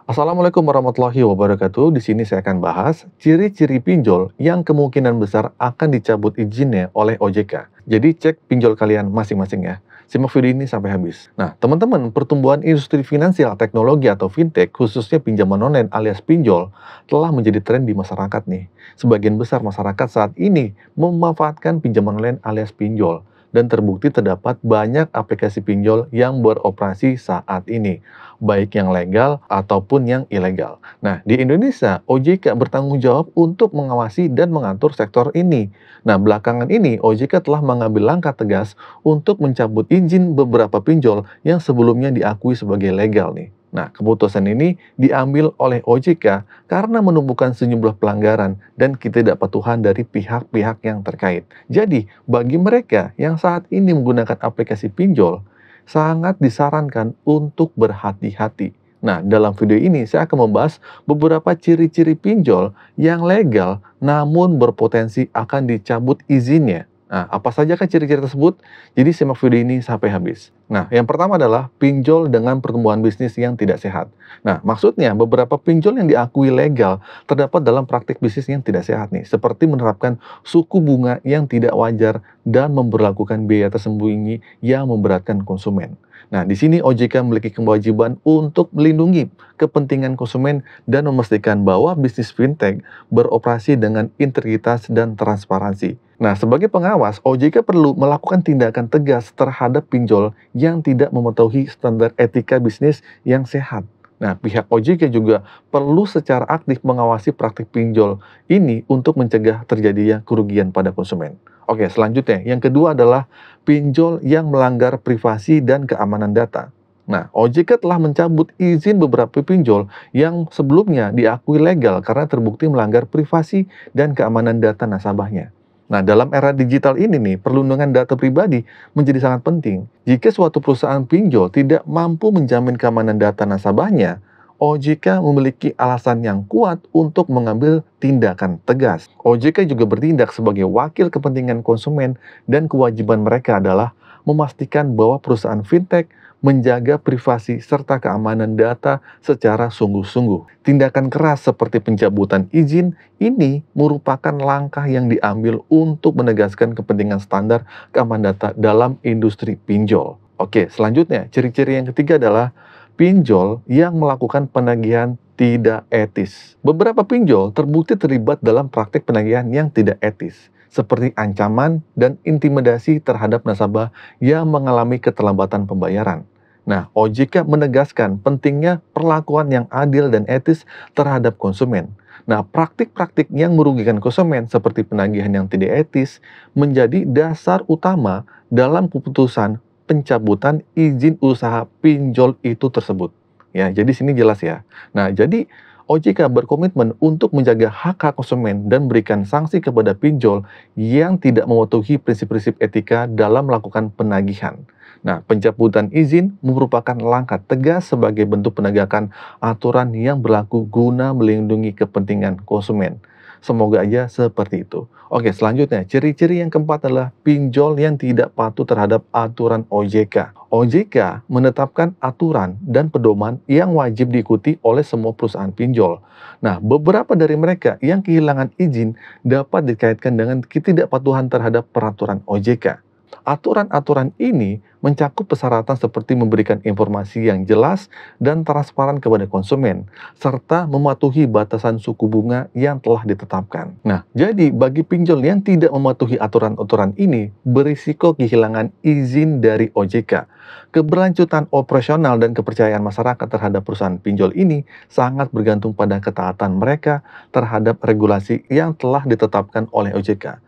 Assalamualaikum warahmatullahi wabarakatuh. Di sini saya akan bahas ciri-ciri pinjol yang kemungkinan besar akan dicabut izinnya oleh OJK. Jadi cek pinjol kalian masing-masing ya. Simak video ini sampai habis. Nah, teman-teman, pertumbuhan industri finansial teknologi atau fintech, khususnya pinjaman online alias pinjol, telah menjadi tren di masyarakat nih. Sebagian besar masyarakat saat ini memanfaatkan pinjaman online alias pinjol. Dan terbukti terdapat banyak aplikasi pinjol yang beroperasi saat ini, baik yang legal ataupun yang ilegal. Nah, di Indonesia, OJK bertanggung jawab untuk mengawasi dan mengatur sektor ini. Nah, belakangan ini, OJK telah mengambil langkah tegas untuk mencabut izin beberapa pinjol yang sebelumnya diakui sebagai legal nih. Nah, keputusan ini diambil oleh OJK karena menumbuhkan sejumlah pelanggaran dan ketidakpatuhan dari pihak-pihak yang terkait. Jadi, bagi mereka yang saat ini menggunakan aplikasi pinjol, sangat disarankan untuk berhati-hati. Nah, dalam video ini saya akan membahas beberapa ciri-ciri pinjol yang legal namun berpotensi akan dicabut izinnya. Nah, apa saja kan ciri-ciri tersebut? Jadi simak video ini sampai habis. Nah, yang pertama adalah pinjol dengan pertumbuhan bisnis yang tidak sehat. Nah, maksudnya beberapa pinjol yang diakui legal terdapat dalam praktik bisnis yang tidak sehat nih, seperti menerapkan suku bunga yang tidak wajar dan memberlakukan biaya tersembunyi yang memberatkan konsumen. Nah, di sini OJK memiliki kewajiban untuk melindungi kepentingan konsumen dan memastikan bahwa bisnis fintech beroperasi dengan integritas dan transparansi. Nah, sebagai pengawas, OJK perlu melakukan tindakan tegas terhadap pinjol yang tidak mematuhi standar etika bisnis yang sehat. Nah, pihak OJK juga perlu secara aktif mengawasi praktik pinjol ini untuk mencegah terjadinya kerugian pada konsumen. Oke, selanjutnya, yang kedua adalah pinjol yang melanggar privasi dan keamanan data. Nah, OJK telah mencabut izin beberapa pinjol yang sebelumnya diakui legal karena terbukti melanggar privasi dan keamanan data nasabahnya. Nah, dalam era digital ini nih, perlindungan data pribadi menjadi sangat penting. Jika suatu perusahaan pinjol tidak mampu menjamin keamanan data nasabahnya, OJK memiliki alasan yang kuat untuk mengambil tindakan tegas. OJK juga bertindak sebagai wakil kepentingan konsumen dan kewajiban mereka adalah memastikan bahwa perusahaan fintech menjaga privasi serta keamanan data secara sungguh-sungguh. Tindakan keras seperti pencabutan izin ini merupakan langkah yang diambil untuk menegaskan kepentingan standar keamanan data dalam industri pinjol. Oke, selanjutnya, ciri-ciri yang ketiga adalah pinjol yang melakukan penagihan tidak etis. Beberapa pinjol terbukti terlibat dalam praktik penagihan yang tidak etis, seperti ancaman dan intimidasi terhadap nasabah yang mengalami keterlambatan pembayaran. Nah, OJK menegaskan pentingnya perlakuan yang adil dan etis terhadap konsumen. Nah, praktik-praktik yang merugikan konsumen seperti penagihan yang tidak etis menjadi dasar utama dalam keputusan pencabutan izin usaha pinjol itu tersebut. Ya, jadi sini jelas ya. Nah, jadi OJK berkomitmen untuk menjaga hak-hak konsumen dan berikan sanksi kepada pinjol yang tidak mematuhi prinsip-prinsip etika dalam melakukan penagihan. Nah, pencabutan izin merupakan langkah tegas sebagai bentuk penegakan aturan yang berlaku guna melindungi kepentingan konsumen. Semoga aja seperti itu. Oke, selanjutnya, ciri-ciri yang keempat adalah pinjol yang tidak patuh terhadap aturan OJK. OJK menetapkan aturan dan pedoman yang wajib diikuti oleh semua perusahaan pinjol. Nah, beberapa dari mereka yang kehilangan izin dapat dikaitkan dengan ketidakpatuhan terhadap peraturan OJK. Aturan-aturan ini mencakup persyaratan seperti memberikan informasi yang jelas dan transparan kepada konsumen, serta mematuhi batasan suku bunga yang telah ditetapkan. Nah, jadi bagi pinjol yang tidak mematuhi aturan-aturan ini, berisiko kehilangan izin dari OJK. Keberlanjutan operasional dan kepercayaan masyarakat terhadap perusahaan pinjol ini sangat bergantung pada ketaatan mereka terhadap regulasi yang telah ditetapkan oleh OJK.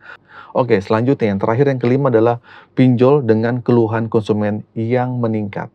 Oke, selanjutnya yang terakhir yang kelima adalah pinjol dengan keluhan konsumen yang meningkat.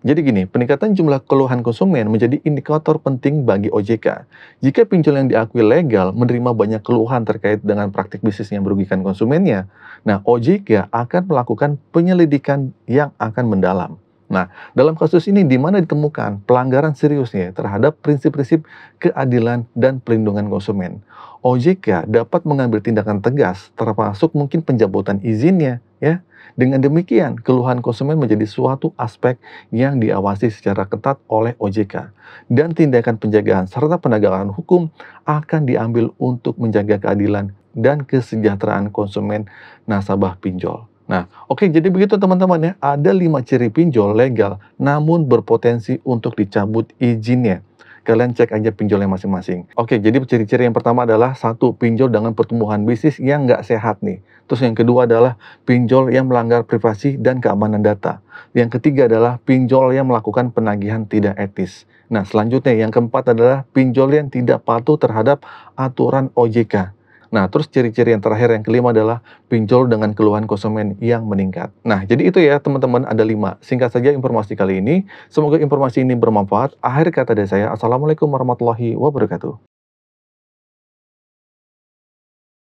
Jadi gini, peningkatan jumlah keluhan konsumen menjadi indikator penting bagi OJK. Jika pinjol yang diakui legal menerima banyak keluhan terkait dengan praktik bisnis yang merugikan konsumennya, nah OJK akan melakukan penyelidikan yang akan mendalam. Nah, dalam kasus ini di mana ditemukan pelanggaran seriusnya terhadap prinsip-prinsip keadilan dan pelindungan konsumen. OJK dapat mengambil tindakan tegas, termasuk mungkin pencabutan izinnya, ya. Dengan demikian, keluhan konsumen menjadi suatu aspek yang diawasi secara ketat oleh OJK. Dan tindakan penjagaan serta penegakan hukum akan diambil untuk menjaga keadilan dan kesejahteraan konsumen nasabah pinjol. Nah, oke, jadi begitu teman-teman ya. Ada 5 ciri pinjol legal, namun berpotensi untuk dicabut izinnya. Kalian cek aja pinjolnya masing-masing. Oke, jadi ciri-ciri yang pertama adalah satu, pinjol dengan pertumbuhan bisnis yang nggak sehat nih. Terus yang kedua adalah pinjol yang melanggar privasi dan keamanan data. Yang ketiga adalah pinjol yang melakukan penagihan tidak etis. Nah, selanjutnya yang keempat adalah pinjol yang tidak patuh terhadap aturan OJK. Nah, terus ciri-ciri yang terakhir yang kelima adalah pinjol dengan keluhan konsumen yang meningkat. Nah, jadi itu ya teman-teman, ada 5. Singkat saja informasi kali ini. Semoga informasi ini bermanfaat. Akhir kata dari saya, Assalamualaikum warahmatullahi wabarakatuh.